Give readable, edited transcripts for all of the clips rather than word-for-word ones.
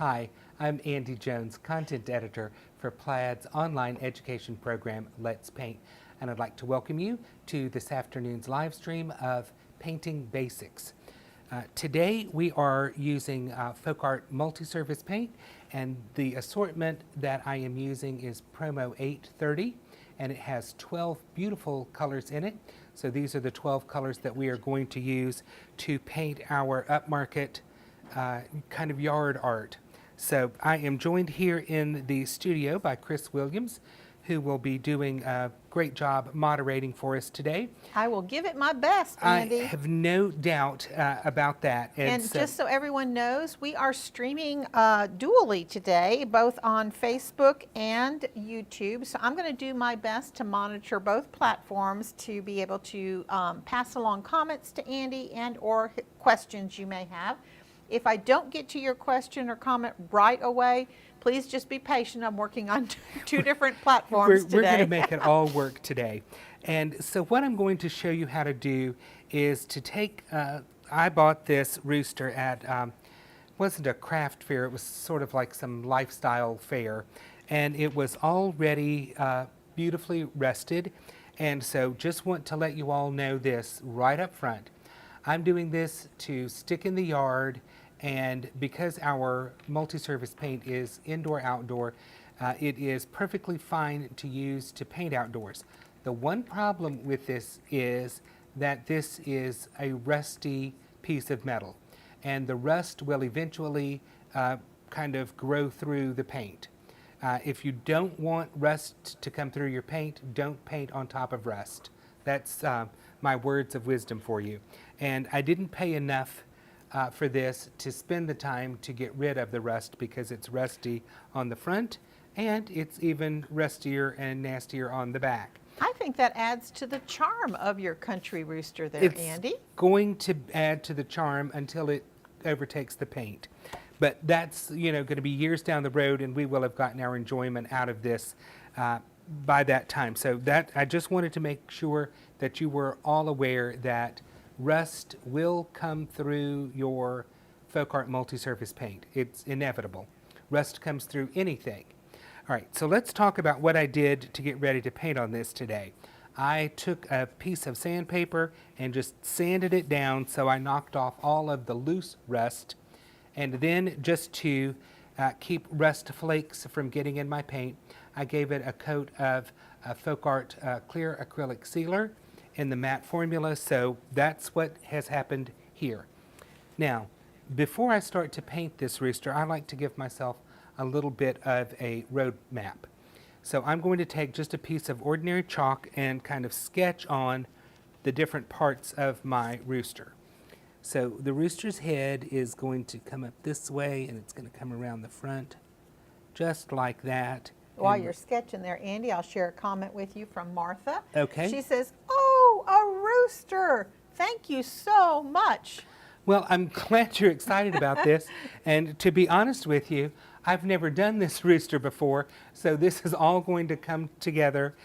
Hi, I'm Andy Jones, Content Editor for Plaid's online education program, Let's Paint, and I'd like to welcome you to this afternoon's live stream of Painting Basics. Today we are using FolkArt Multi-Surface Paint, and the assortment that I am using is Promo 830, and it has 12 beautiful colors in it. So these are the 12 colors that we are going to use to paint our upmarket kind of yard art. So I am joined here in the studio by Chris Williams, who will be doing a great job moderating for us today. I will give it my best, Andy. I have no doubt about that. And just so everyone knows, we are streaming dually today, both on Facebook and YouTube. So I'm going to do my best to monitor both platforms to be able to pass along comments to Andy and or questions you may have. If I don't get to your question or comment right away, please just be patient. I'm working on two different platforms today. We're going to make it all work today. And so what I'm going to show you how to do is to take, I bought this rooster at, wasn't a craft fair, it was sort of like some lifestyle fair. And it was already beautifully rested. And so just want to let you all know this right up front. I'm doing this to stick in the yard, and because our multi-surface paint is indoor-outdoor, it is perfectly fine to use to paint outdoors. The one problem with this is that this is a rusty piece of metal, and the rust will eventually kind of grow through the paint. If you don't want rust to come through your paint, don't paint on top of rust. That's my words of wisdom for you. And I didn't pay enough for this to spend the time to get rid of the rust, because it's rusty on the front and it's even rustier and nastier on the back. I think that adds to the charm of your country rooster there, Andy. It's going to add to the charm until it overtakes the paint. But that's, going to be years down the road, and we will have gotten our enjoyment out of this by that time. So that I just wanted to make sure that you were all aware that rust will come through your FolkArt multi-surface paint. It's inevitable. Rust comes through anything. All right, so let's talk about what I did to get ready to paint on this today. I took a piece of sandpaper and just sanded it down so I knocked off all of the loose rust. And then just to keep rust flakes from getting in my paint, I gave it a coat of FolkArt clear acrylic sealer in the matte formula. So that's what has happened here. Now, before I start to paint this rooster, I like to give myself a little bit of a road map. So I'm going to take just a piece of ordinary chalk and kind of sketch on the different parts of my rooster. So the rooster's head is going to come up this way, and it's going to come around the front, just like that. While you're sketching there, Andy, I'll share a comment with you from Martha. Okay. She says, "Oh, a rooster! Thank you so much." Well, I'm glad you're excited about this. And to be honest with you, I've never done this rooster before, so this is all going to come together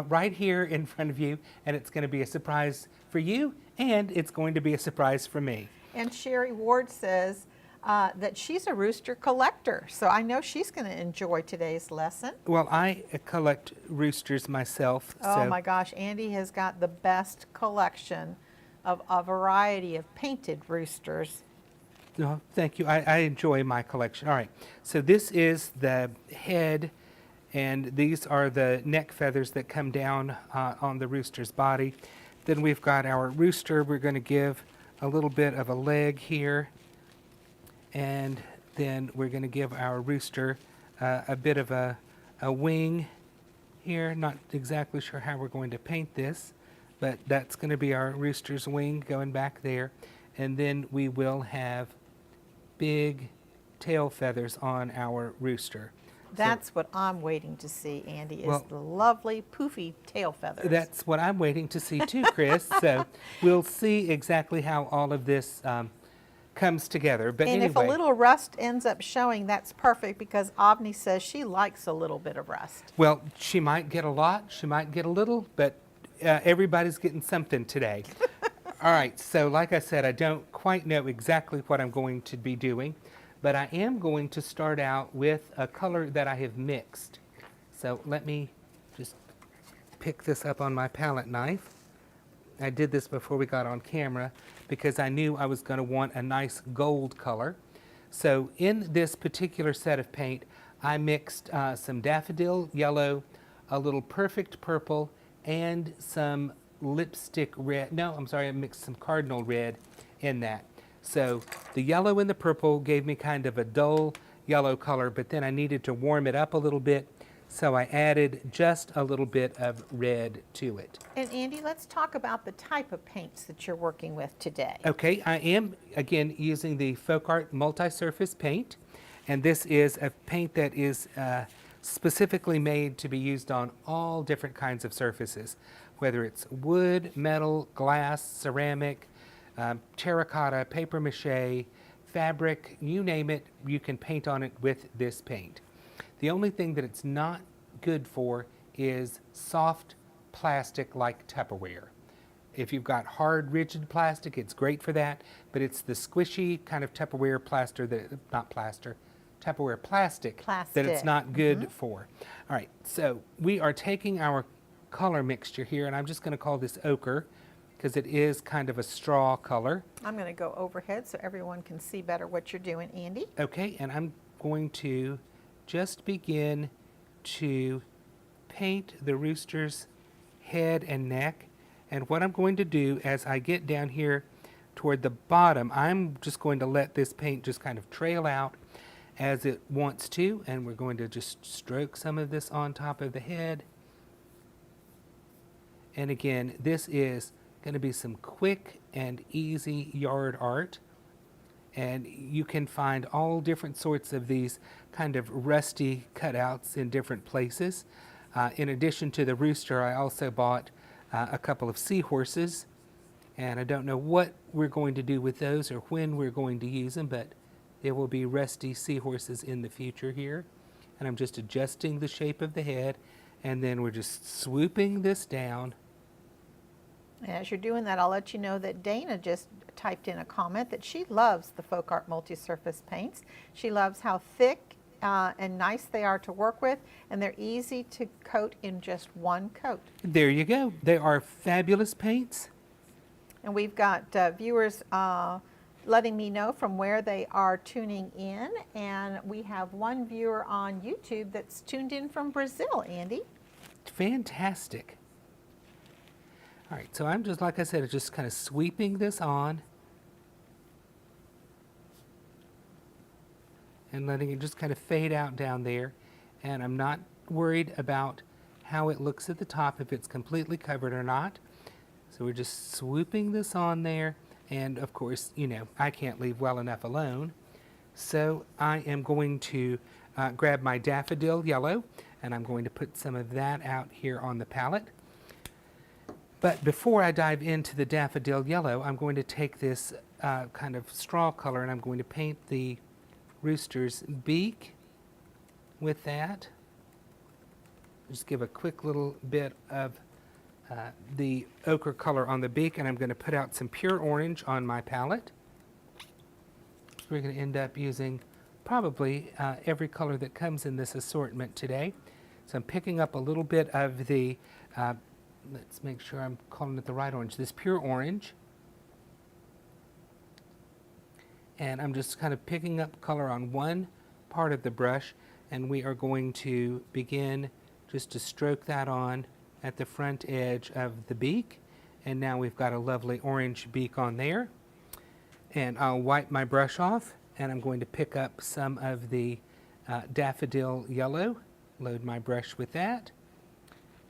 right here in front of you, and it's going to be a surprise for you, and it's going to be a surprise for me. And Sherry Ward says that she's a rooster collector, so I know she's going to enjoy today's lesson. Well, I collect roosters myself. Oh my gosh, Andy has got the best collection of a variety of painted roosters. Oh, thank you. I enjoy my collection. All right, so this is the head, and these are the neck feathers that come down on the rooster's body. Then we've got our rooster. We're going to give a little bit of a leg here, and then we're going to give our rooster a bit of a wing here. Not exactly sure how we're going to paint this, but that's going to be our rooster's wing going back there. And then we will have big tail feathers on our rooster. That's what I'm waiting to see, Andy, is the lovely poofy tail feathers. That's what I'm waiting to see too, Chris. So we'll see exactly how all of this comes together. But and anyway, if a little rust ends up showing, that's perfect, because Avni says she likes a little bit of rust. Well, she might get a lot, she might get a little, but everybody's getting something today. All right, so like I said, I don't quite know exactly what I'm going to be doing, but I am going to start out with a color that I have mixed. So let me just pick this up on my palette knife. I did this before we got on camera because I knew I was going to want a nice gold color. So in this particular set of paint, I mixed some daffodil yellow, a little perfect purple, and some lipstick red. No, I'm sorry, I mixed some cardinal red in that. So the yellow and the purple gave me kind of a dull yellow color, but then I needed to warm it up a little bit, so I added just a little bit of red to it. And Andy, let's talk about the type of paints that you're working with today. Okay, I am again using the FolkArt Multi-Surface Paint, and this is a paint that is specifically made to be used on all different kinds of surfaces, whether it's wood, metal, glass, ceramic, terracotta, paper mache, fabric, you name it, you can paint on it with this paint. The only thing that it's not good for is soft plastic like Tupperware. If you've got hard, rigid plastic, it's great for that, but it's the squishy kind of Tupperware Tupperware plastic that it's not good for. All right, so we are taking our color mixture here, and I'm just going to call this ochre because it is kind of a straw color. I'm going to go overhead so everyone can see better what you're doing, Andy. Okay, and I'm going to just begin to paint the rooster's head and neck. And what I'm going to do as I get down here toward the bottom, I'm just going to let this paint just kind of trail out as it wants to, and we're going to just stroke some of this on top of the head. And again, this is going to be some quick and easy yard art. And you can find all different sorts of these kind of rusty cutouts in different places. In addition to the rooster, I also bought a couple of seahorses. And I don't know what we're going to do with those or when we're going to use them, but there will be rusty seahorses in the future here. And I'm just adjusting the shape of the head, and then we're just swooping this down. And as you're doing that, I'll let you know that Dana just typed in a comment that she loves the FolkArt Multi-Surface Paints. She loves how thick and nice they are to work with, and they're easy to coat in just one coat. There you go. They are fabulous paints. And we've got viewers letting me know from where they are tuning in, and we have one viewer on YouTube that's tuned in from Brazil, Andy. Fantastic. All right, so I'm just, like I said, just kind of sweeping this on and letting it just kind of fade out down there. And I'm not worried about how it looks at the top, if it's completely covered or not. So we're just swooping this on there. And of course, you know, I can't leave well enough alone. So I am going to grab my daffodil yellow, and I'm going to put some of that out here on the palette. But before I dive into the daffodil yellow, I'm going to take this kind of straw color, and I'm going to paint the rooster's beak with that. Just give a quick little bit of the ochre color on the beak, and I'm going to put out some pure orange on my palette. We're going to end up using probably every color that comes in this assortment today. So I'm picking up a little bit of the let's make sure I'm calling it the right orange, this pure orange. And I'm just kind of picking up color on one part of the brush, and we are going to begin just to stroke that on at the front edge of the beak. And now we've got a lovely orange beak on there. And I'll wipe my brush off, and I'm going to pick up some of the daffodil yellow, load my brush with that.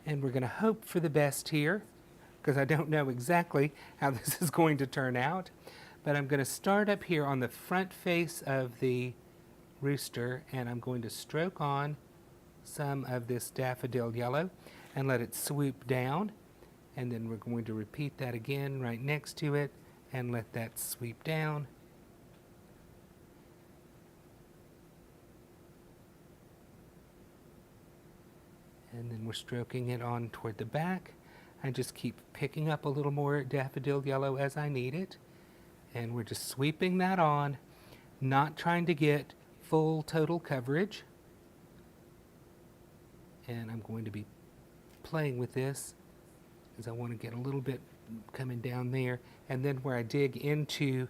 And we're going to hope for the best here, because I don't know exactly how this is going to turn out. But I'm going to start up here on the front face of the rooster, and I'm going to stroke on some of this daffodil yellow and let it swoop down. And then we're going to repeat that again right next to it and let that sweep down. And then we're stroking it on toward the back. I just keep picking up a little more daffodil yellow as I need it. And we're just sweeping that on. not trying to get full total coverage. And I'm going to be playing with this as I want to get a little bit coming down there. And then where I dig into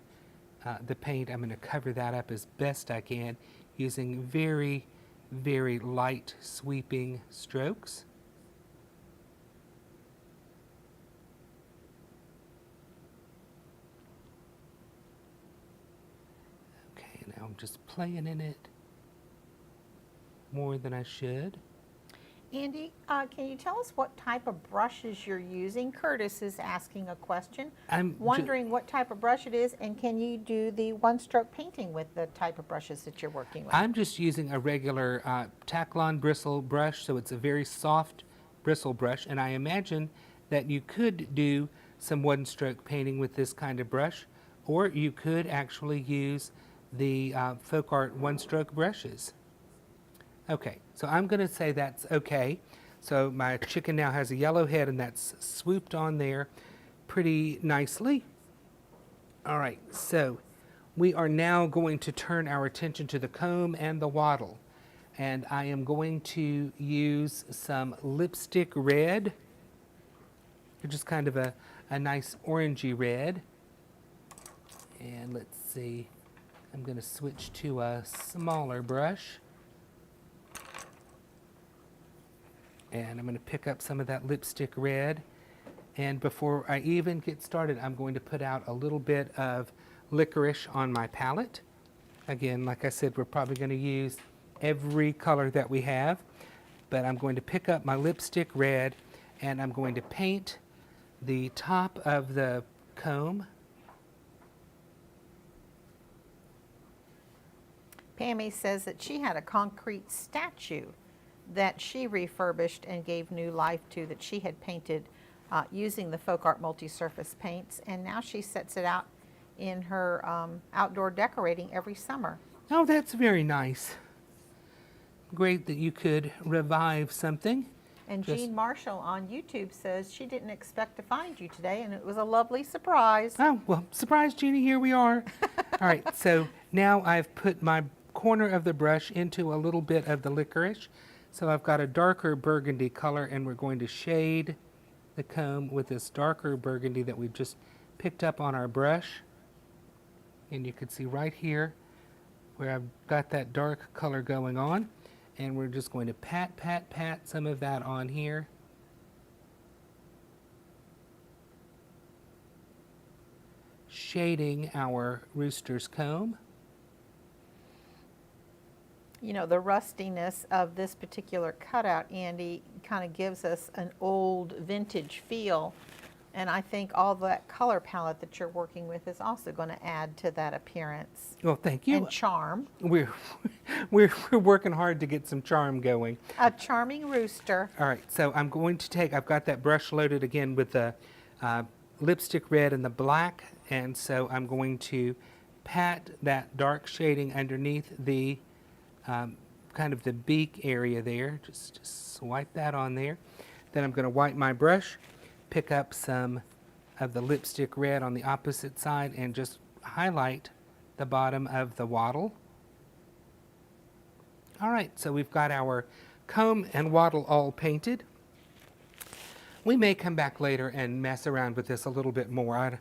the paint, I'm going to cover that up as best I can using very, very light sweeping strokes. Okay, now I'm just playing in it more than I should. Andy, can you tell us what type of brushes you're using? Curtis is asking a question, wondering what type of brush it is, and can you do the one-stroke painting with the type of brushes that you're working with? I'm just using a regular Taklon bristle brush, so it's a very soft bristle brush, and I imagine that you could do some one-stroke painting with this kind of brush, or you could actually use the FolkArt one-stroke brushes. Okay, so I'm going to say that's okay. So my chicken now has a yellow head, and that's swooped on there pretty nicely. All right, so we are now going to turn our attention to the comb and the wattle. And I am going to use some lipstick red, just kind of a nice orangey red. And let's see, I'm going to switch to a smaller brush. And I'm going to pick up some of that lipstick red. And before I even get started, I'm going to put out a little bit of licorice on my palette. Again, like I said, we're probably going to use every color that we have. But I'm going to pick up my lipstick red, and I'm going to paint the top of the comb. Pammy says that she had a concrete statue that she refurbished and gave new life to, that she had painted using the FolkArt Multi-Surface Paints, and now she sets it out in her outdoor decorating every summer. Oh, that's very nice. Great that you could revive something. And Jean Marshall on YouTube says she didn't expect to find you today, and it was a lovely surprise. Oh, well, surprise, Jeannie, here we are. All right, so now I've put my corner of the brush into a little bit of the licorice. So I've got a darker burgundy color, and we're going to shade the comb with this darker burgundy that we've just picked up on our brush. And you can see right here where I've got that dark color going on. And we're just going to pat, pat, pat some of that on here. Shading our rooster's comb. You know, the rustiness of this particular cutout, Andy, kind of gives us an old vintage feel. And I think all that color palette that you're working with is also going to add to that appearance. Well, thank you. And charm. We're working hard to get some charm going. A charming rooster. All right, so I'm going to take, I've got that brush loaded again with the lipstick red and the black. And so I'm going to pat that dark shading underneath the kind of the beak area there. Just swipe that on there. Then I'm going to wipe my brush, pick up some of the lipstick red on the opposite side, and just highlight the bottom of the wattle. All right, so we've got our comb and wattle all painted. We may come back later and mess around with this a little bit more. I'm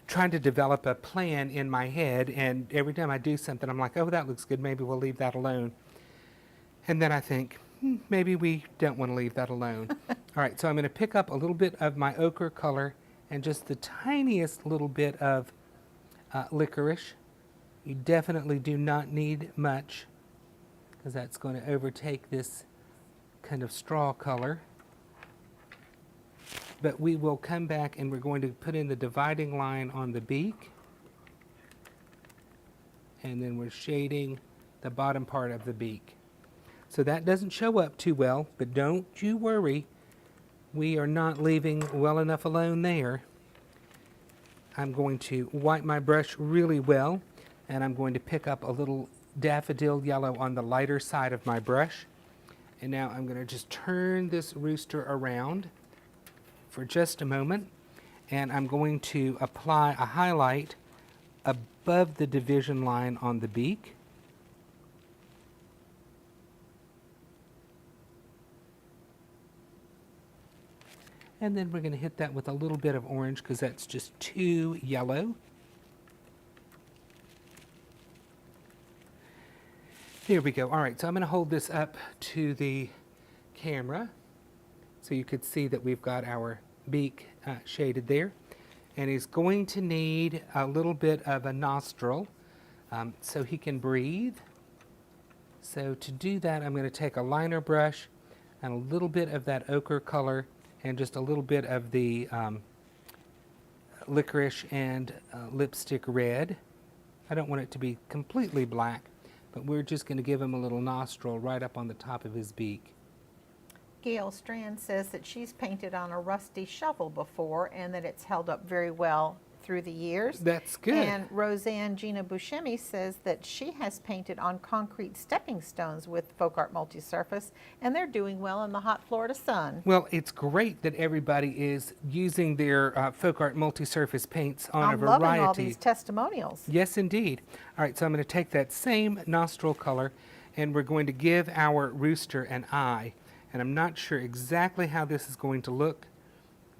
trying to develop a plan in my head, and every time I do something, I'm like, oh, that looks good, maybe we'll leave that alone. And then I think, maybe we don't want to leave that alone. All right, so I'm going to pick up a little bit of my ochre color and just the tiniest little bit of licorice. You definitely do not need much, because that's going to overtake this kind of straw color. But we will come back and we're going to put in the dividing line on the beak. And then we're shading the bottom part of the beak. So that doesn't show up too well, but don't you worry. We are not leaving well enough alone there. I'm going to wipe my brush really well, and I'm going to pick up a little daffodil yellow on the lighter side of my brush. And now I'm going to just turn this rooster around for just a moment, and I'm going to apply a highlight above the division line on the beak. And then we're going to hit that with a little bit of orange because that's just too yellow. Here we go. All right, so I'm going to hold this up to the camera so you could see that we've got our beak shaded there. And he's going to need a little bit of a nostril so he can breathe. So to do that, I'm going to take a liner brush and a little bit of that ochre color and just a little bit of the licorice and lipstick red. I don't want it to be completely black, but we're just going to give him a little nostril right up on the top of his beak. Gail Strand says that she's painted on a rusty shovel before and that it's held up very well through the years. That's good. And Roseanne Gina Buscemi says that she has painted on concrete stepping stones with FolkArt Multi-Surface, and they're doing well in the hot Florida sun. Well, it's great that everybody is using their FolkArt Multi-Surface paints on a variety. I'm loving all these testimonials. Yes, indeed. All right, so I'm going to take that same nostril color, and we're going to give our rooster an eye. And I'm not sure exactly how this is going to look,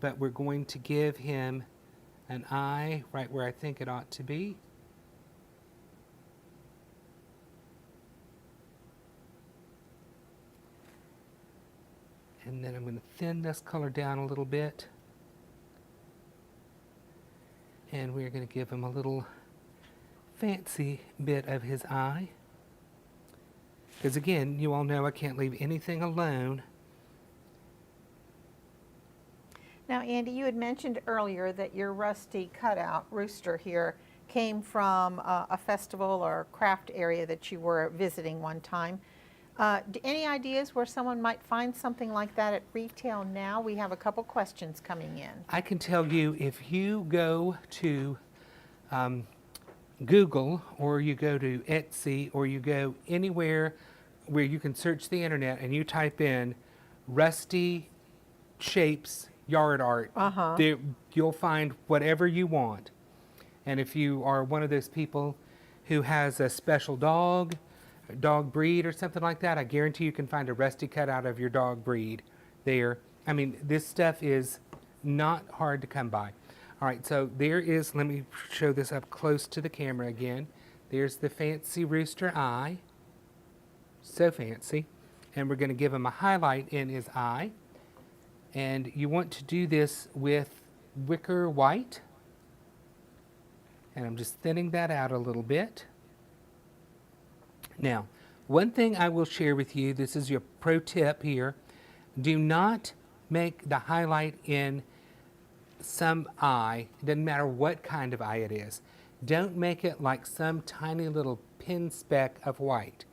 but we're going to give him an eye right where I think it ought to be. And then I'm going to thin this color down a little bit. And we're going to give him a little fancy bit of his eye. Because again, you all know I can't leave anything alone. Now, Andy, you had mentioned earlier that your rusty cutout rooster here came from a festival or craft area that you were visiting one time. Any ideas where someone might find something like that at retail now? We have a couple questions coming in. I can tell you, if you go to Google, or you go to Etsy, or you go anywhere where you can search the internet and you type in rusty shapes yard art, there, you'll find whatever you want. And if you are one of those people who has a special dog breed or something like that, I guarantee you can find a rusty cutout of your dog breed there. I mean, this stuff is not hard to come by. All right, so there is, let me show this up close to the camera again. There's the fancy rooster eye. So fancy. And we're going to give him a highlight in his eye. And you want to do this with wicker white. And I'm just thinning that out a little bit. Now, one thing I will share with you, this is your pro tip here. Do not make the highlight in some eye, it doesn't matter what kind of eye it is. Don't make it like some tiny little pin speck of white.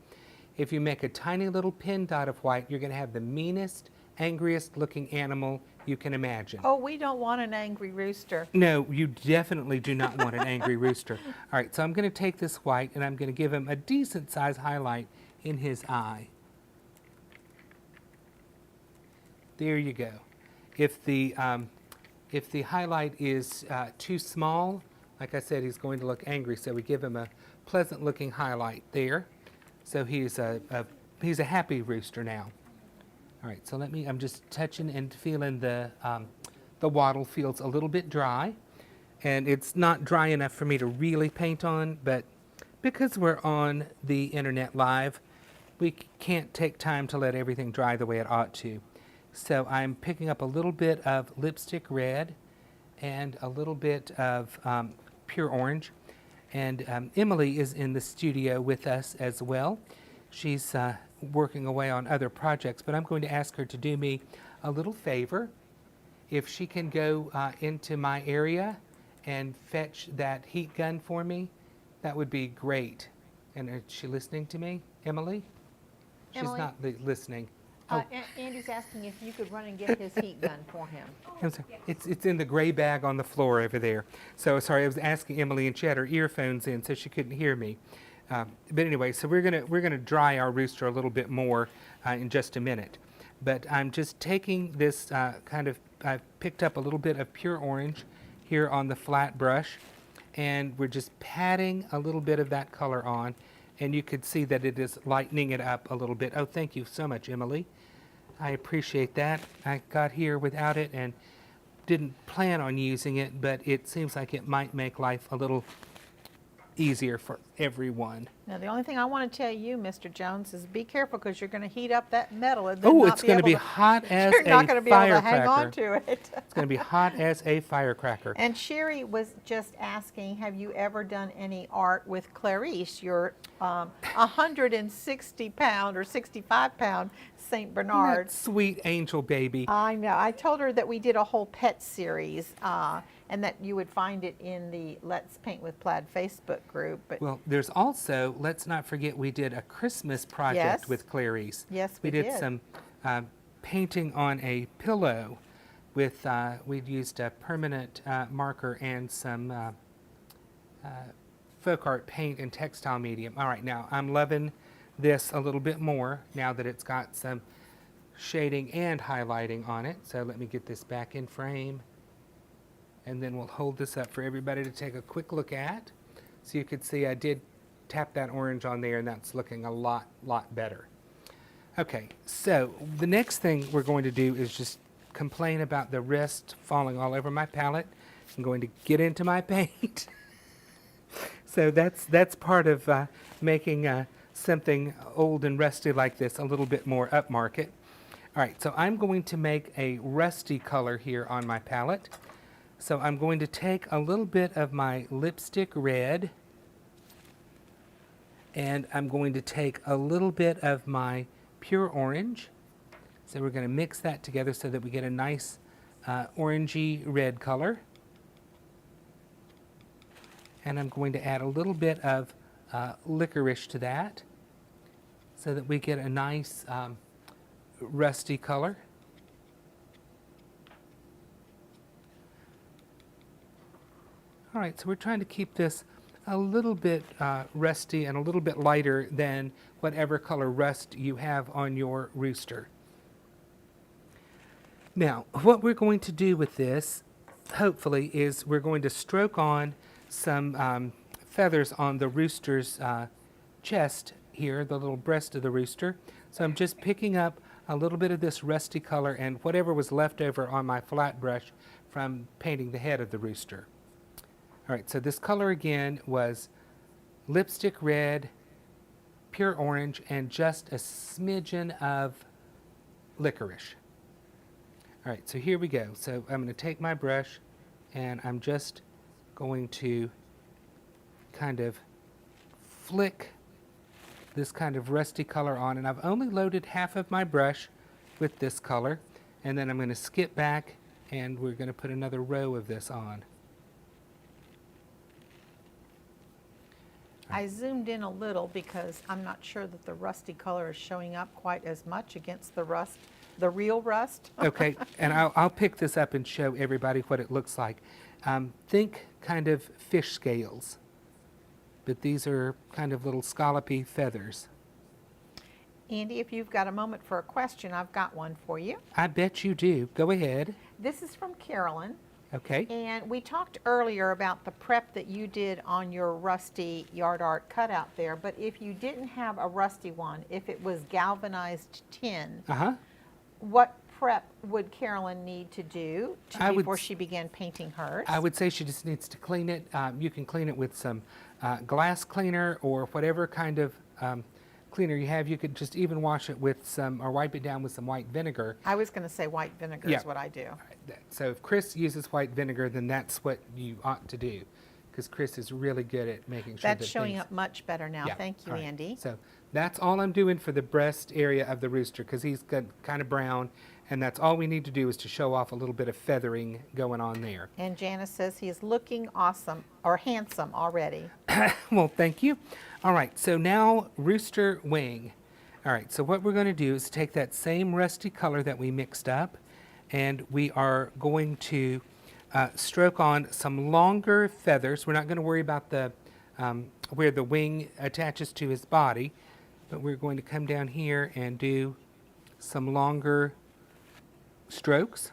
If you make a tiny little pin dot of white, you're going to have the meanest, angriest looking animal you can imagine. Oh, we don't want an angry rooster. No, you definitely do not want an angry rooster. All right, so I'm going to take this white and I'm going to give him a decent size highlight in his eye. There you go. If the highlight is too small, like I said, he's going to look angry, so we give him a pleasant looking highlight there. So he's a happy rooster now. All right, so I'm just touching and feeling the wattle feels a little bit dry, and it's not dry enough for me to really paint on, but because we're on the internet live, we can't take time to let everything dry the way it ought to. So I'm picking up a little bit of lipstick red and a little bit of pure orange. And Emily is in the studio with us as well. She's working away on other projects, but I'm going to ask her to do me a little favor. If she can go into my area and fetch that heat gun for me, that would be great. And is she listening to me, Emily? She's Emily? not listening. Andy's asking if you could run and get his heat gun for him. I'm sorry. It's in the gray bag on the floor over there. So sorry, I was asking Emily, and she had her earphones in, so she couldn't hear me. But anyway, so we're gonna dry our rooster a little bit more in just a minute. But I'm just taking this I've picked up a little bit of pure orange here on the flat brush, and we're just patting a little bit of that color on, and you could see that it is lightening it up a little bit. Oh, thank you so much, Emily. I appreciate that. I got here without it and didn't plan on using it, but it seems like it might make life a little easier for everyone. Now, the only thing I want to tell you, Mr. Jones, is be careful because you're going to heat up that metal and then Oh, not it's be going to able be to, hot as you're a not going to be able to hang on firecracker. to it. It's going to be hot as a firecracker. And Sherry was just asking, have you ever done any art with Clarice, your 160-pound or 65-pound St. Isn't Bernard? that sweet angel baby. I know. I told her that we did a whole pet series and that you would find it in the Let's Paint with Plaid Facebook group. But Well, there's also, let's not forget, we did a Christmas project Yes. with Clarice. Yes, we did did. some painting on a pillow with, we'd used a permanent marker and some FolkArt paint and textile medium. All right, now I'm loving this a little bit more now that it's got some shading and highlighting on it. So let me get this back in frame, and then we'll hold this up for everybody to take a quick look at. So you could see I did tap that orange on there, and that's looking a lot better. Okay, so the next thing we're going to do is just complain about the wrist falling all over my palette. I'm going to get into my paint. So that's part of making something old and rusty like this a little bit more upmarket. All right, so I'm going to make a rusty color here on my palette. So I'm going to take a little bit of my lipstick red, and I'm going to take a little bit of my pure orange. So we're going to mix that together so that we get a nice orangey red color. And I'm going to add a little bit of licorice to that so that we get a nice rusty color. All right, so we're trying to keep this a little bit rusty and a little bit lighter than whatever color rust you have on your rooster. Now, what we're going to do with this, hopefully, is we're going to stroke on some feathers on the rooster's chest here, the little breast of the rooster. So I'm just picking up a little bit of this rusty color and whatever was left over on my flat brush from painting the head of the rooster. All right, so this color again was lipstick red, pure orange, and just a smidgen of licorice. All right, so here we go. So I'm going to take my brush and I'm just going to kind of flick this kind of rusty color on, and I've only loaded half of my brush with this color, and then I'm going to skip back and we're going to put another row of this on. I zoomed in a little because I'm not sure that the rusty color is showing up quite as much against the rust, the real rust. Okay, and I'll pick this up and show everybody what it looks like. Think kind of fish scales, but these are kind of little scallopy feathers. Andy, if you've got a moment for a question, I've got one for you. I bet you do. Go ahead. This is from Carolyn. Okay. And we talked earlier about the prep that you did on your rusty yard art cutout there, but if you didn't have a rusty one, if it was galvanized tin, what prep would Carolyn need to do before she began painting hers? I would say she just needs to clean it. You can clean it with some glass cleaner or whatever kind of cleaner you have. You could just even wash it with some, or wipe it down with some white vinegar. I was going to say white vinegar is what I do. So if Chris uses white vinegar, then that's what you ought to do, because Chris is really good at making sure that's showing up much better now. Yeah. Thank you, All right. Andy. So that's all I'm doing for the breast area of the rooster, because he's got kind of brown, and that's all we need to do is to show off a little bit of feathering going on there. And Janice says he is looking awesome, or handsome already. Well, thank you. All right, so now rooster wing. All right, so what we're going to do is take that same rusty color that we mixed up, and we are going to stroke on some longer feathers. We're not going to worry about the where the wing attaches to his body, but we're going to come down here and do some longer strokes.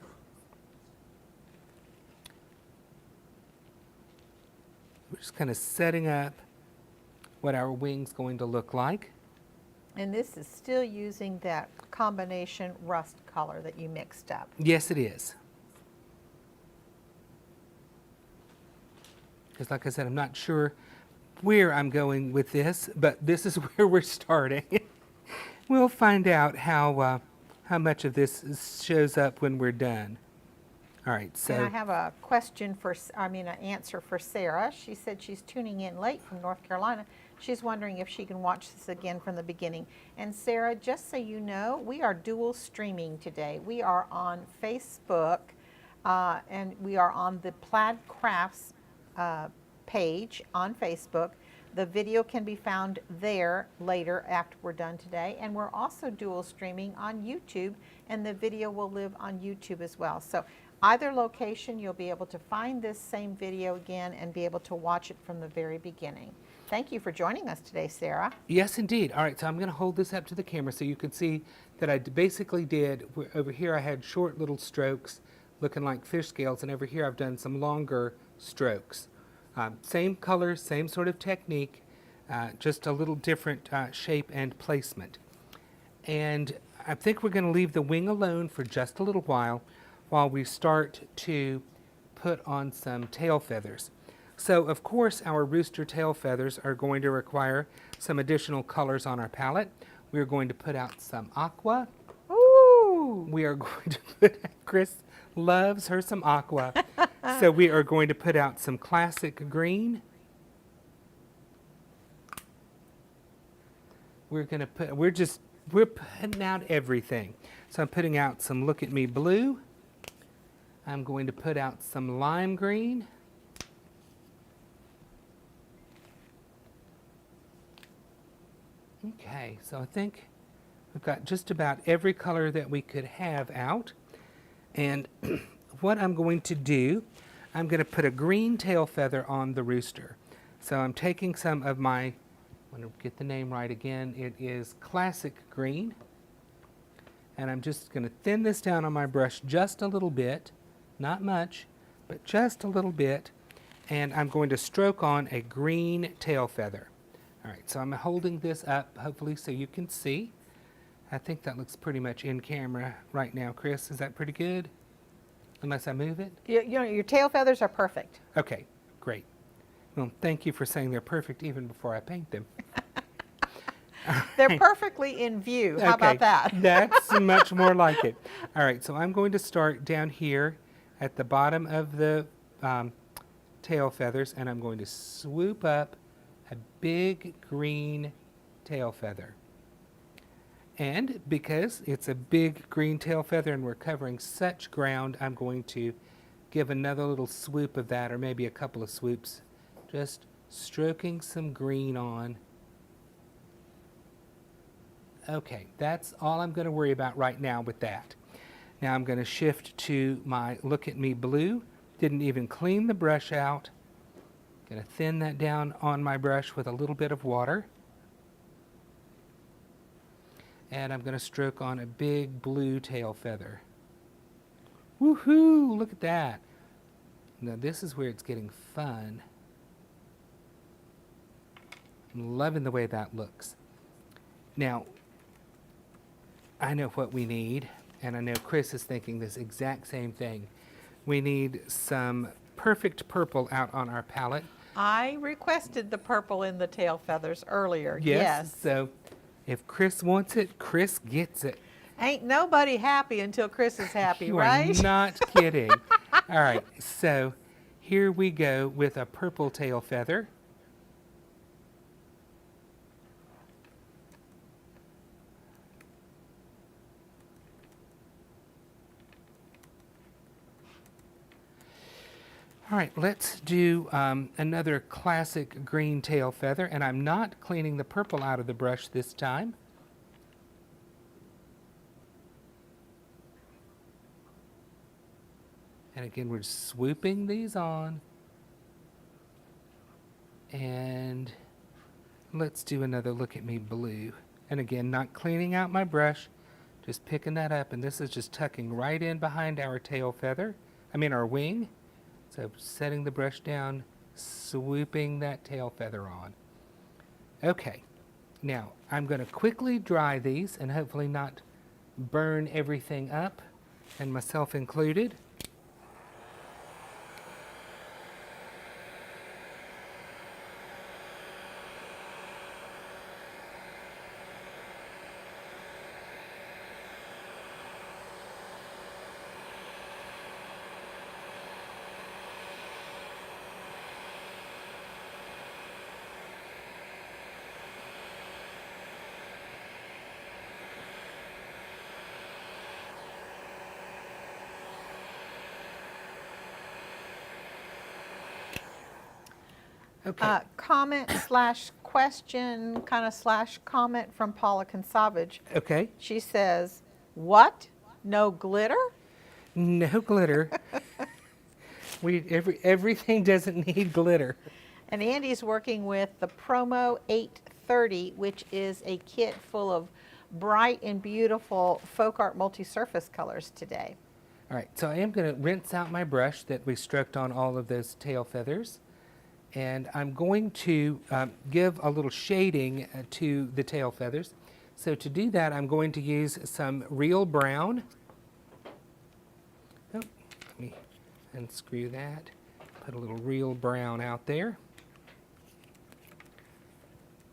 just kind of setting up what our wing's going to look like. And this is still using that combination rust color that you mixed up. Yes, it is. Because like I said, I'm not sure where I'm going with this, but this is where we're starting. We'll find out how much of this shows up when we're done. All right, so. And I have a question an answer for Sarah. She said she's tuning in late from North Carolina. She's wondering if she can watch this again from the beginning. And Sarah, just so you know, we are dual streaming today. We are on Facebook, and we are on the Plaid Crafts page on Facebook. The video can be found there later after we're done today. And we're also dual streaming on YouTube, and the video will live on YouTube as well. So either location, you'll be able to find this same video again and be able to watch it from the very beginning. Thank you for joining us today, Sarah. Yes, indeed. All right, so I'm going to hold this up to the camera so you can see that I basically did, over here I had short little strokes looking like fish scales, and over here I've done some longer strokes. Same color, same sort of technique, just a little different shape and placement. And I think we're going to leave the wing alone for just a little while we start to put on some tail feathers. So of course our rooster tail feathers are going to require some additional colors on our palette. We're going to put out some aqua. Ooh! We are going to put, Chris loves her some aqua. So we are going to put out some classic green. We're going to put, we're putting out everything. So I'm putting out some Look at Me blue. I'm going to put out some lime green. Okay, so I think we've got just about every color that we could have out. And what I'm going to do, I'm going to put a green tail feather on the rooster. So I'm taking some of my, I want to get the name right again, it is Classic Green. And I'm just going to thin this down on my brush just a little bit, not much, but just a little bit. And I'm going to stroke on a green tail feather. All right, so I'm holding this up, hopefully, so you can see. I think that looks pretty much in camera right now. Chris, is that pretty good? Unless I move it? Your tail feathers are perfect. Okay, great. Well, thank you for saying they're perfect even before I paint them. They're perfectly in view. How about that? That's much more like it. All right, so I'm going to start down here at the bottom of the tail feathers, and I'm going to swoop up a big green tail feather. And because it's a big green tail feather and we're covering such ground, I'm going to give another little swoop of that, or maybe a couple of swoops, just stroking some green on. Okay, that's all I'm going to worry about right now with that. Now I'm going to shift to my Look at Me blue. Didn't even clean the brush out. Going to thin that down on my brush with a little bit of water. And I'm going to stroke on a big blue tail feather. Woohoo! Look at that. Now this is where it's getting fun. I'm loving the way that looks. Now, I know what we need, and I know Chris is thinking this exact same thing. We need some perfect purple out on our palette. I requested the purple in the tail feathers earlier. Yes. So if Chris wants it, Chris gets it. Ain't nobody happy until Chris is happy, You right? are not kidding. All right, so here we go with a purple tail feather. All right, let's do another classic green tail feather, and I'm not cleaning the purple out of the brush this time. And again, we're swooping these on. And let's do another Look at Me blue. And again, not cleaning out my brush, just picking that up, and this is just tucking right in behind our tail feather, our wing. So setting the brush down swooping that tail feather on. Okay, now I'm going to quickly dry these and hopefully not burn everything up, and myself included. Okay. Comment/question, kind of /comment from Paula Consavage. Okay. She says, "What? No glitter?" No glitter. Everything doesn't need glitter. And Andy's working with the Promo 830, which is a kit full of bright and beautiful FolkArt Multi-Surface colors today. All right, so I am going to rinse out my brush that we stroked on all of those tail feathers. And I'm going to give a little shading to the tail feathers. So to do that, I'm going to use some real brown. Oh, let me unscrew that. Put a little real brown out there.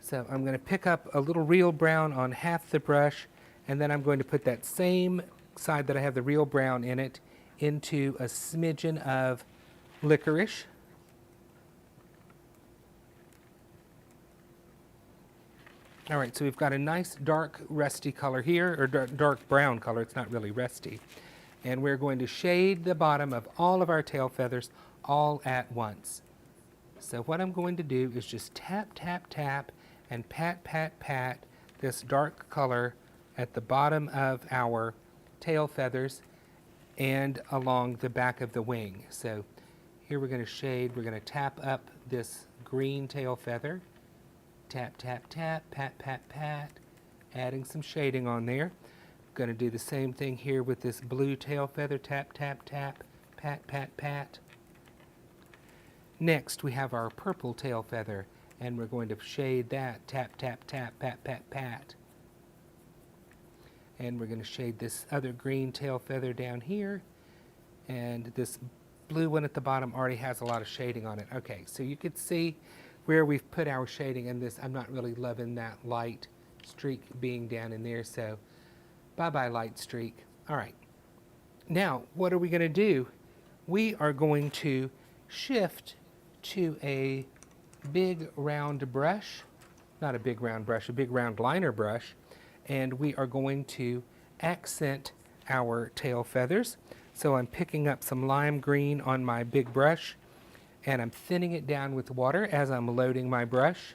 So I'm going to pick up a little real brown on half the brush, and then I'm going to put that same side that I have the real brown in it into a smidgen of licorice. All right, so we've got a nice dark rusty color here, or dark brown color. It's not really rusty. And we're going to shade the bottom of all of our tail feathers all at once. So what I'm going to do is just tap, tap, tap, and pat, pat, pat this dark color at the bottom of our tail feathers and along the back of the wing. So here we're going to shade, we're going to tap up this green tail feather. Tap, tap, tap, pat, pat, pat, adding some shading on there. Going to do the same thing here with this blue tail feather. Tap, tap, tap, pat, pat, pat. Next, we have our purple tail feather, and we're going to shade that. Tap, tap, tap, pat, pat, pat. And we're going to shade this other green tail feather down here. And this blue one at the bottom already has a lot of shading on it. Okay, so you could see where we've put our shading in this. I'm not really loving that light streak being down in there, so bye-bye light streak. All right, now what are we going to do? We are going to shift to a big round brush, not a big round brush, a big round liner brush, and we are going to accent our tail feathers. So I'm picking up some lime green on my big brush, and I'm thinning it down with water as I'm loading my brush.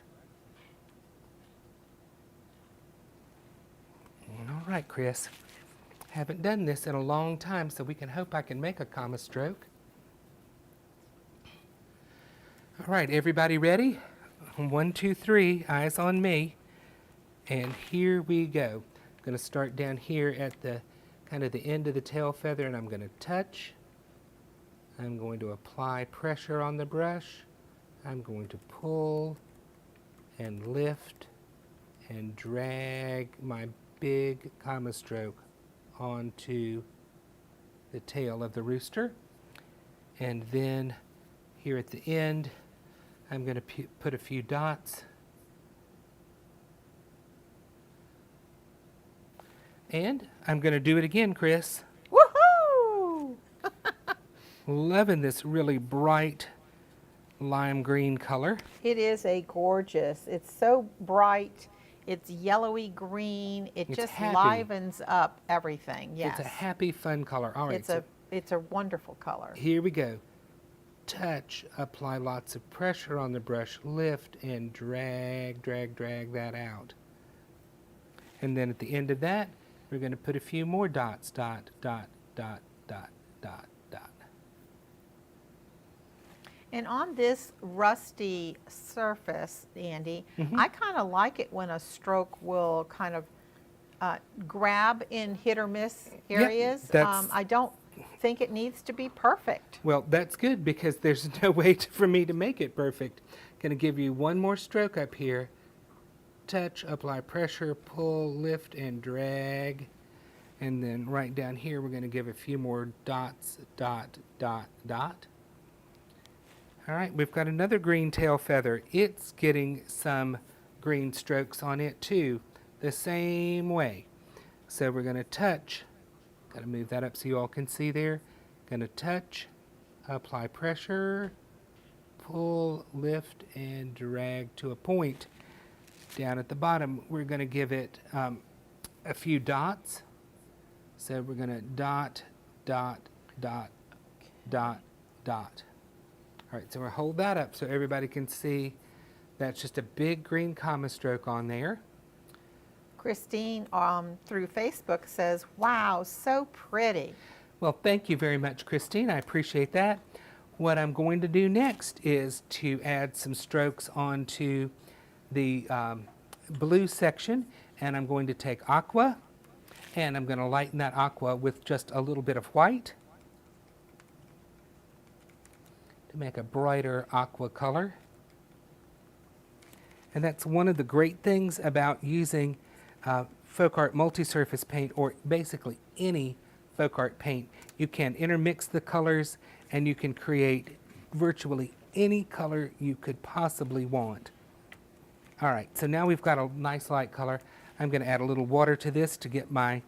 All right, Chris. Haven't done this in a long time, so we can hope I can make a comma stroke. All right, everybody ready? 1, 2, 3, eyes on me. And here we go. I'm going to start down here at the kind of the end of the tail feather, and I'm going to touch. I'm going to apply pressure on the brush. I'm going to pull and lift and drag my big comma stroke onto the tail of the rooster. And then here at the end, I'm going to put a few dots. And I'm going to do it again, Chris. Woohoo! Loving this really bright lime green color. It is a gorgeous, it's so bright, it's yellowy green, it It's just happy. livens up everything, yes. It's a happy, fun color. All right, It's a wonderful color. here we go. Touch, apply lots of pressure on the brush, lift and drag, drag, drag that out. And then at the end of that, we're going to put a few more dots, dot, dot, dot, dot, dot, dot. And on this rusty surface, Andy, I kind of like it when a stroke will kind of grab in hit or miss areas. that's- I don't think it needs to be perfect. Well, that's good because there's no way for me to make it perfect. Going to give you one more stroke up here. Touch, apply pressure, pull, lift, and drag. And then right down here, we're going to give a few more dots, dot, dot, dot. All right, we've got another green tail feather. It's getting some green strokes on it too, the same way. So we're going to touch, got to move that up so you all can see there. Going to touch, apply pressure, pull, lift, and drag to a point. Down at the bottom, we're going to give it a few dots. So we're going to dot, dot, dot, dot, dot. All right, so we'll hold that up so everybody can see that's just a big green comma stroke on there. Christine through Facebook says, wow, so pretty. Well, thank you very much, Christine. I appreciate that. What I'm going to do next is to add some strokes onto the blue section, and I'm going to take aqua, and I'm going to lighten that aqua with just a little bit of white to make a brighter aqua color. And that's one of the great things about using FolkArt Multi-Surface Paint, or basically any FolkArt paint. You can intermix the colors and you can create virtually any color you could possibly want. All right, so now we've got a nice light color. I'm going to add a little water to this to get my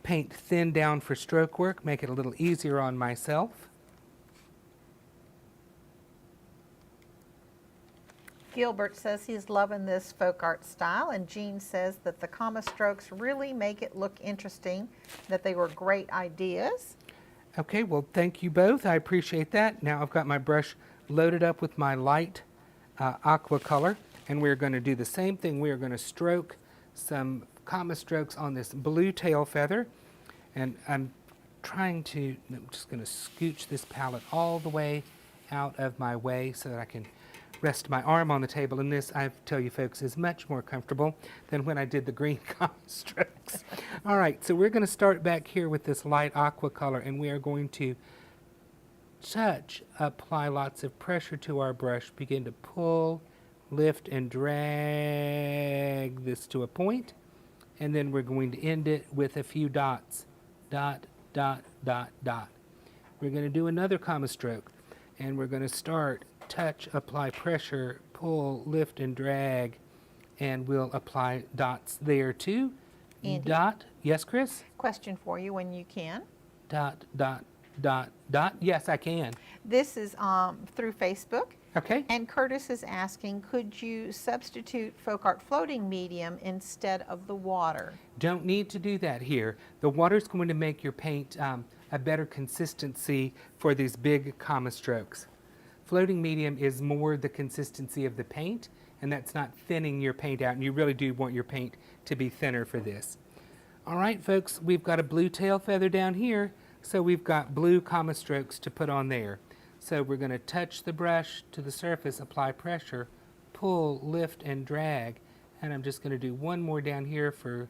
paint thinned down for stroke work, make it a little easier on myself. Gilbert says he's loving this folk art style, and Jean says that the comma strokes really make it look interesting, that they were great ideas. Okay, well, thank you both. I appreciate that. Now I've got my brush loaded up with my light aqua color, and we're going to do the same thing. We are going to stroke some comma strokes on this blue tail feather, and I'm just going to scooch this palette all the way out of my way so that I can rest my arm on the table, and this, I tell you folks, is much more comfortable than when I did the green comma strokes. All right, so we're going to start back here with this light aqua color, and we are going to touch, apply lots of pressure to our brush, begin to pull, lift, and drag this to a point, and then we're going to end it with a few dots. Dot, dot, dot, dot. We're going to do another comma stroke, and we're going to start touch, apply pressure, pull, lift, and drag, and we'll apply dots there too. Andy? Dot, yes, Chris? Question for you when you can. Dot, dot, dot, dot. Yes, I can. This is through Facebook. Okay. And Curtis is asking, could you substitute folk art floating medium instead of the water? Don't need to do that here. The water's going to make your paint a better consistency for these big comma strokes. Floating medium is more the consistency of the paint, and that's not thinning your paint out, and you really do want your paint to be thinner for this. All right, folks, we've got a blue tail feather down here, so we've got blue comma strokes to put on there. So we're going to touch the brush to the surface, apply pressure, pull, lift, and drag, and I'm just going to do one more down here for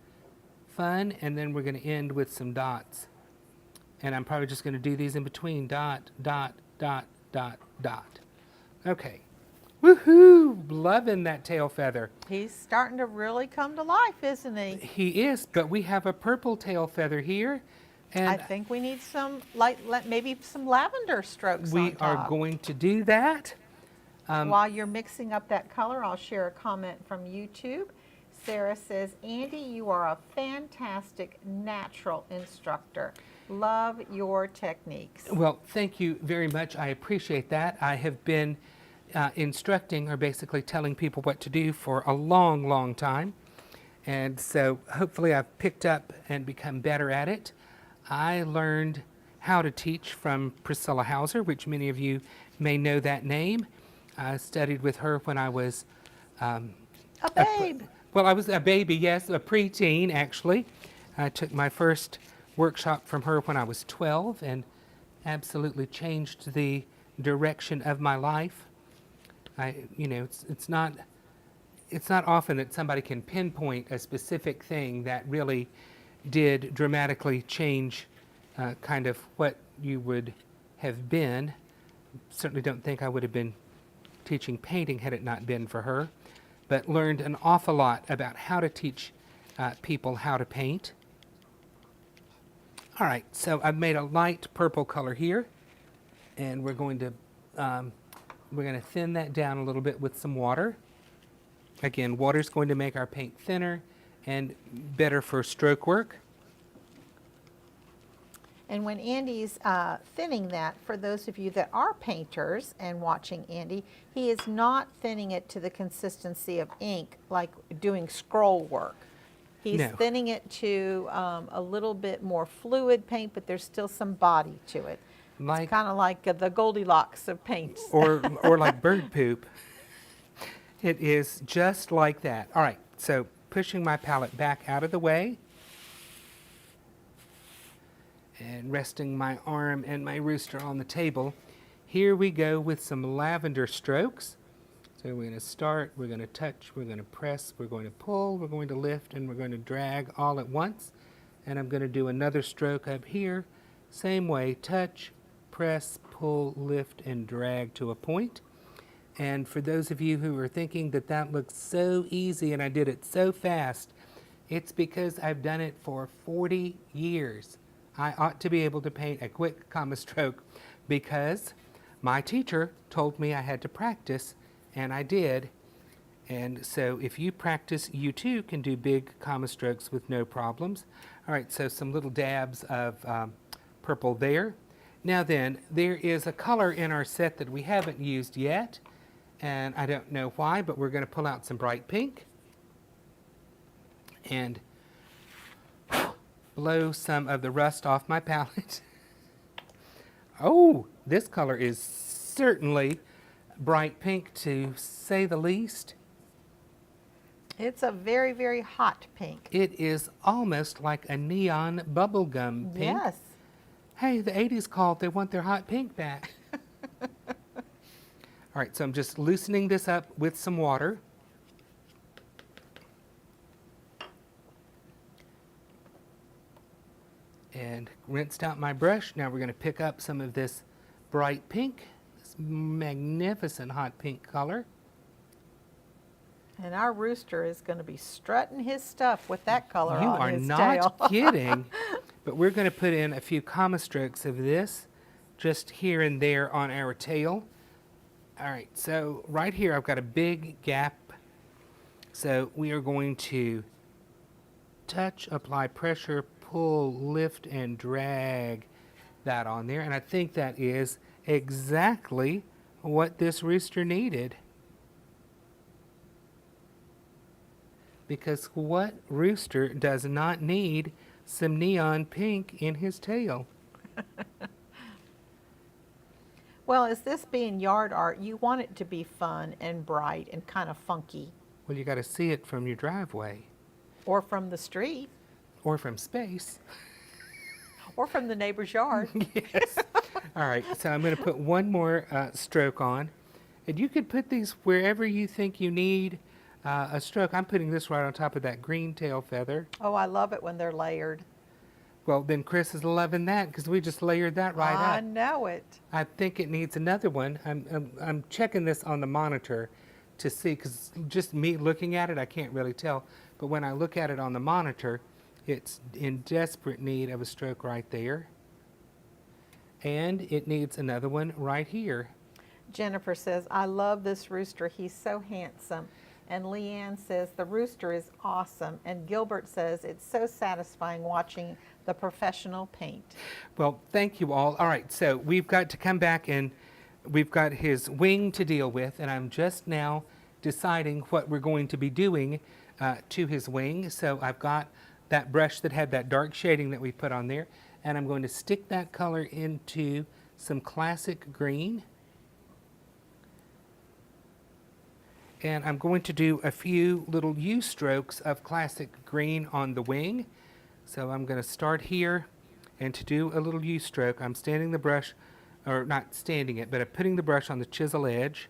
fun, and then we're going to end with some dots. And I'm probably just going to do these in between, dot, dot, dot, dot, dot. Okay. Woohoo! Loving that tail feather. He's starting to really come to life, isn't he? He is, but we have a purple tail feather here. And I think we need some maybe some lavender strokes we on top. are going to do that. While you're mixing up that color, I'll share a comment from YouTube. Sarah says, Andy, you are a fantastic natural instructor. Love your techniques. Well, thank you very much. I appreciate that. I have been instructing, or basically telling people what to do for a long, long time. And so hopefully I've picked up and become better at it. I learned how to teach from Priscilla Hauser, which many of you may know that name. I studied with her when I was A babe. well, I was a baby, yes, a preteen actually. I took my first workshop from her when I was 12 and absolutely changed the direction of my life. It's not often that somebody can pinpoint a specific thing that really did dramatically change kind of what you would have been. Certainly don't think I would have been teaching painting had it not been for her, but learned an awful lot about how to teach people how to paint. All right, so I've made a light purple color here, and we're going to thin that down a little bit with some water. Again, water is going to make our paint thinner and better for stroke work. And when Andy's thinning that, for those of you that are painters and watching Andy, he is not thinning it to the consistency of ink like doing scroll work. He's No. thinning it to a little bit more fluid paint, but there's still some body to it. Like, It's kind of like the Goldilocks of paints. or like bird poop. It is just like that. All right, so pushing my palette back out of the way and resting my arm and my rooster on the table. Here we go with some lavender strokes. So we're going to start, we're going to touch, we're going to press, we're going to pull, we're going to lift, and we're going to drag all at once. And I'm going to do another stroke up here. Same way, touch, press, pull, lift, and drag to a point. And for those of you who are thinking that that looks so easy and I did it so fast, it's because I've done it for 40 years. I ought to be able to paint a quick comma stroke because my teacher told me I had to practice, and I did. And so if you practice, you too can do big comma strokes with no problems. All right, so some little dabs of purple there. Now then, there is a color in our set that we haven't used yet, and I don't know why, but we're going to pull out some bright pink and blow some of the rust off my palette. Oh, this color is certainly bright pink, to say the least. It's a very, very hot pink. It is almost like a neon bubblegum pink. Yes. Hey, the 80s called, they want their hot pink back. All right, so I'm just loosening this up with some water. And rinsed out my brush. Now we're going to pick up some of this bright pink, this magnificent hot pink color. And our rooster is going to be strutting his stuff with that color You on are his not tail. kidding. But we're going to put in a few comma strokes of this just here and there on our tail. All right, so right here I've got a big gap. So we are going to touch, apply pressure, pull, lift, and drag that on there. And I think that is exactly what this rooster needed. Because what rooster does not need some neon pink in his tail? Well, as this being yard art, you want it to be fun and bright and kind of funky. Well, you got to see it from your driveway. Or from the street. Or from space. Or from the neighbor's yard. Yes. All right, so I'm going to put one more stroke on. And you could put these wherever you think you need a stroke. I'm putting this right on top of that green tail feather. Oh, I love it when they're layered. Well, then Chris is loving that because we just layered that right I up. know it. I think it needs another one. I'm checking this on the monitor to see, because just me looking at it, I can't really tell. But when I look at it on the monitor, it's in desperate need of a stroke right there. And it needs another one right here. Jennifer says, I love this rooster. He's so handsome. And Leanne says, the rooster is awesome. And Gilbert says, it's so satisfying watching the professional paint. Well, thank you all. All right, so we've got to come back and we've got his wing to deal with, and I'm just now deciding what we're going to be doing to his wing. So I've got that brush that had that dark shading that we put on there, and I'm going to stick that color into some classic green. And I'm going to do a few little U strokes of classic green on the wing. So I'm going to start here, and to do a little U stroke, I'm standing the brush, or not standing it, but I'm putting the brush on the chisel edge,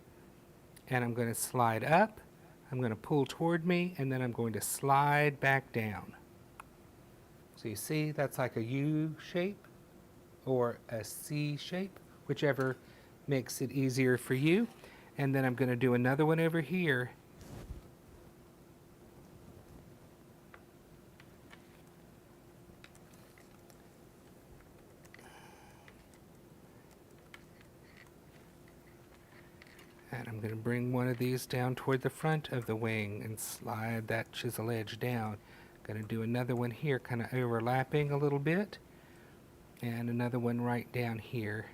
and I'm going to slide up, I'm going to pull toward me, and then I'm going to slide back down. So you see, that's like a U shape or a C shape, whichever makes it easier for you. And then I'm going to do another one over here. And I'm going to bring one of these down toward the front of the wing and slide that chisel edge down. Going to do another one here, kind of overlapping a little bit. And another one right down here.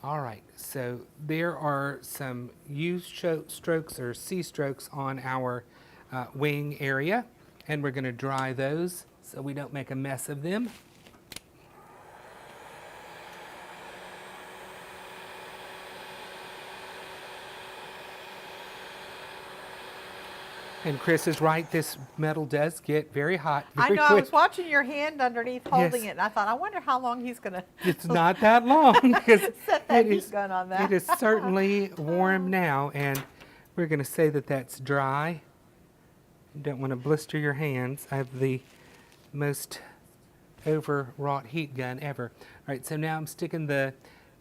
All right, so there are some U strokes or C strokes on our wing area, and we're going to dry those so we don't make a mess of them. And Chris is right, this metal does get very hot I very know, I quick. was watching your hand underneath holding Yes. it, and I thought, I wonder how long he's going to It's not that long because set that it heat is, gun on that. it is certainly warm now, and we're going to say that that's dry. You don't want to blister your hands. I have the most overwrought heat gun ever. All right, so now I'm sticking the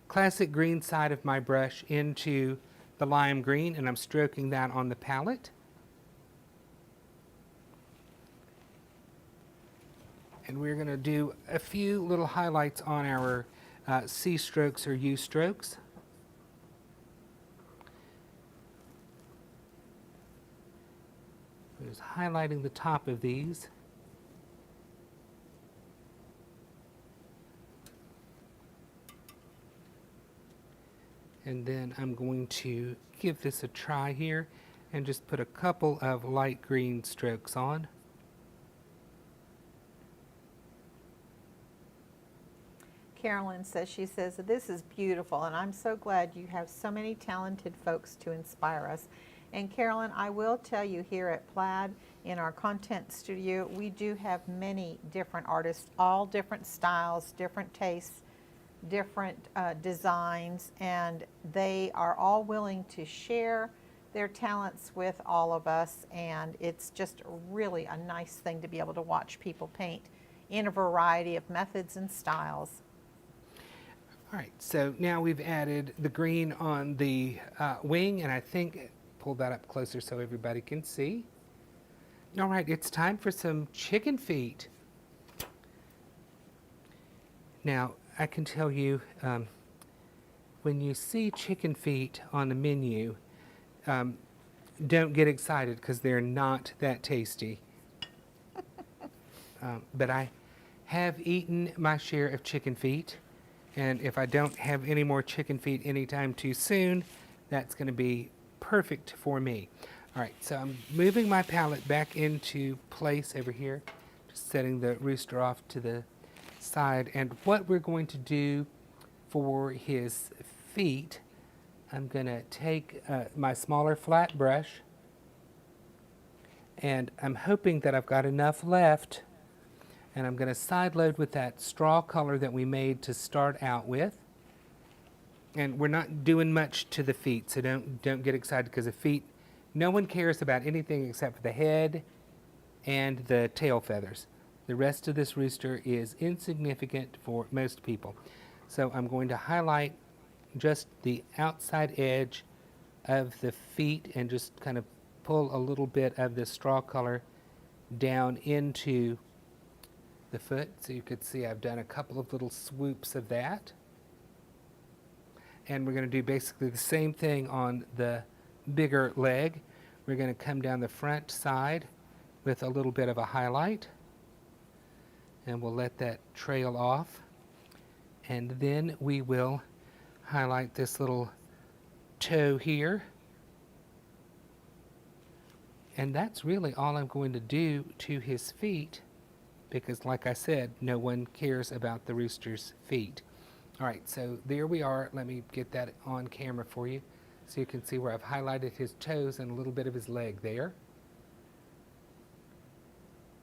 classic green side of my brush into the lime green, and I'm stroking that on the palette. And we're going to do a few little highlights on our C strokes or U strokes. Just highlighting the top of these. And then I'm going to give this a try here and just put a couple of light green strokes on. Carolyn says, she says, this is beautiful, and I'm so glad you have so many talented folks to inspire us. And Carolyn, I will tell you, here at Plaid, in our content studio, we do have many different artists, all different styles, different tastes, different designs, and they are all willing to share their talents with all of us, and it's just really a nice thing to be able to watch people paint in a variety of methods and styles. All right, so now we've added the green on the wing, and I think, pull that up closer so everybody can see. All right, it's time for some chicken feet. Now, I can tell you, when you see chicken feet on the menu, don't get excited because they're not that tasty. But I have eaten my share of chicken feet. And if I don't have any more chicken feet anytime too soon, that's going to be perfect for me. All right, so I'm moving my palette back into place over here, just setting the rooster off to the side. And what we're going to do for his feet, I'm going to take my smaller flat brush, and I'm hoping that I've got enough left. And I'm going to side load with that straw color that we made to start out with. And we're not doing much to the feet, so don't get excited, because the feet, no one cares about anything except for the head and the tail feathers. The rest of this rooster is insignificant for most people. So I'm going to highlight just the outside edge of the feet and just kind of pull a little bit of this straw color down into the foot. So you could see I've done a couple of little swoops of that. And we're going to do basically the same thing on the bigger leg. We're going to come down the front side with a little bit of a highlight. And we'll let that trail off. And then we will highlight this little toe here. And that's really all I'm going to do to his feet, because like I said, no one cares about the rooster's feet. All right, so there we are. Let me get that on camera for you so you can see where I've highlighted his toes and a little bit of his leg there.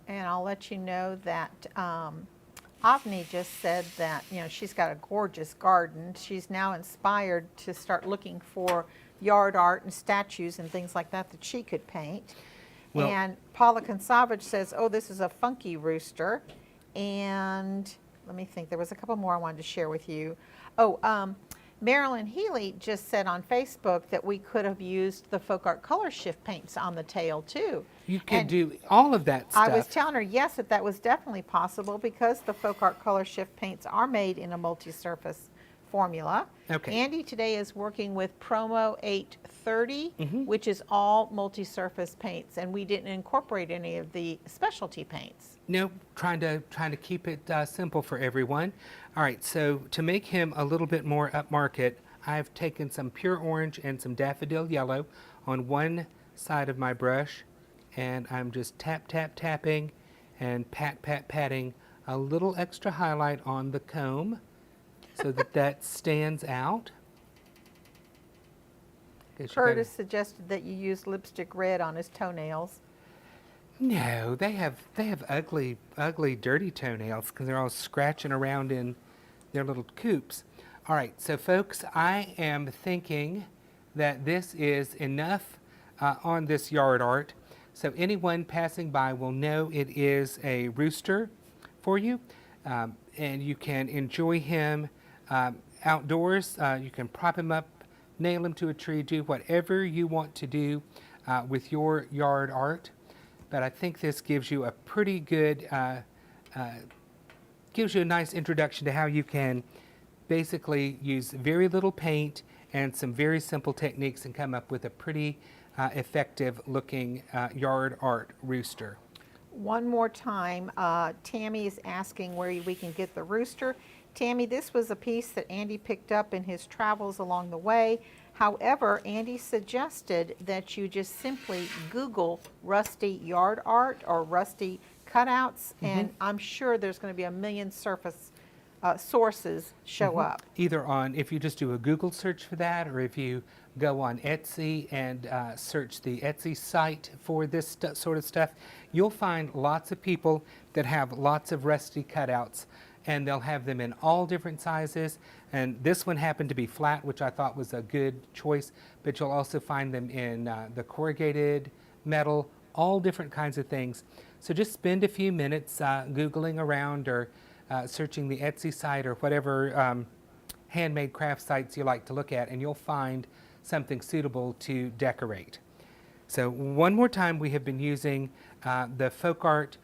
And I'll let you know that Avni just said that, you know, she's got a gorgeous garden. She's now inspired to start looking for yard art and statues and things like that that she could paint. Well, and Paula Consavage says, oh, this is a funky rooster. And let me think, there was a couple more I wanted to share with you. Oh, Marilyn Healy just said on Facebook that we could have used the FolkArt Color Shift paints on the tail too. You can And do all of that stuff. I was telling her, yes, that was definitely possible because the FolkArt Color Shift paints are made in a multi-surface formula. Okay. Andy today is working with Promo 830, Mm-hmm. which is all multi-surface paints, and we didn't incorporate any of the specialty paints. No, trying to keep it simple for everyone. All right, so to make him a little bit more upmarket, I've taken some pure orange and some daffodil yellow on one side of my brush, and I'm just tapping and patting a little extra highlight on the comb so that stands out. Guess you Curtis suggested that you use lipstick red on his toenails. No, they have ugly, dirty toenails because they're all scratching around in their little coops. All right, so folks, I am thinking that this is enough on this yard art. So anyone passing by will know it is a rooster for you, and you can enjoy him outdoors. You can prop him up, nail him to a tree, do whatever you want to do with your yard art. But I think this gives you a pretty good, gives you a nice introduction to how you can basically use very little paint and some very simple techniques and come up with a pretty effective looking yard art rooster. One more time, Tammy is asking where we can get the rooster. Tammy, this was a piece that Andy picked up in his travels along the way. However, Andy suggested that you just simply Google Rusty yard art or Rusty cutouts, and I'm sure there's going to be a million surface sources show up. Either on, if you just do a Google search for that, or if you go on Etsy and search the Etsy site for this sort of stuff, you'll find lots of people that have lots of rusty cutouts, and they'll have them in all different sizes. And this one happened to be flat, which I thought was a good choice, but you'll also find them in the corrugated metal, all different kinds of things. So just spend a few minutes Googling around or searching the Etsy site or whatever handmade craft sites you like to look at, and you'll find something suitable to decorate. So one more time, we have been using the FolkArt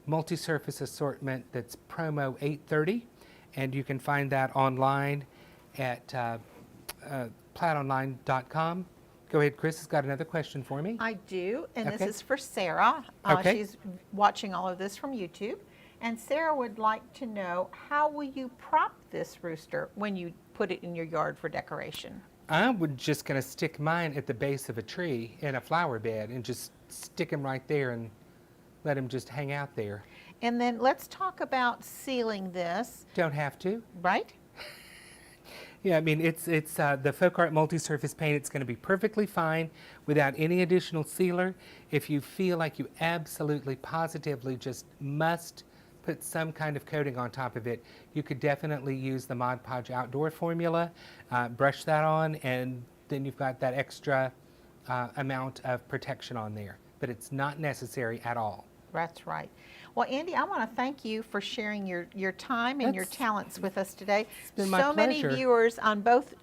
Multi-Surface Assortment that's Promo 830, and you can find that online at plaidonline.com. Go ahead, Chris has got another question for me. I do, and Okay. this is for Sarah. Okay. She's watching all of this from YouTube, and Sarah would like to know, how will you prop this rooster when you put it in your yard for decoration? I'm just going to stick mine at the base of a tree in a flower bed and just stick him right there and let him just hang out there. And then let's talk about sealing this, Don't have to. right? Yeah, I mean, it's the FolkArt Multi-Surface Paint. It's going to be perfectly fine without any additional sealer. If you feel like you absolutely, positively just must put some kind of coating on top of it, you could definitely use the Mod Podge Outdoor formula, brush that on, and then you've got that extra amount of protection on there. But it's not necessary at all. That's right. Well, Andy, I want to thank you for sharing your time and your talents with us today. been my So many pleasure. viewers on both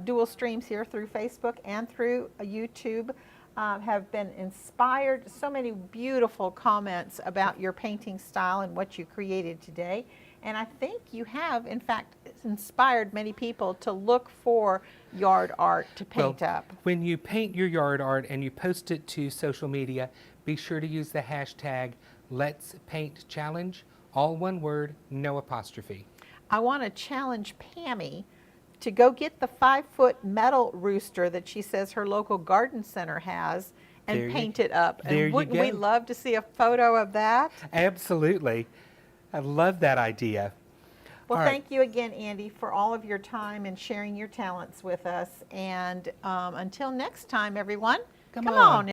dual streams here through Facebook and through YouTube have been inspired. So many beautiful comments about your painting style and what you created today. And I think you have, in fact, inspired many people to look for yard art to paint up. When you paint your yard art and you post it to social media, be sure to use the hashtag Let's Paint Challenge, all one word, no apostrophe. I want to challenge Pammy to go get the 5-foot metal rooster that she says her local garden center has and There you- paint it up. there you And wouldn't we go. love to see a photo of that? Absolutely. I love that idea. Well, All right. thank you again, Andy, for all of your time and sharing your talents with us. And until next time, everyone, Come come on. on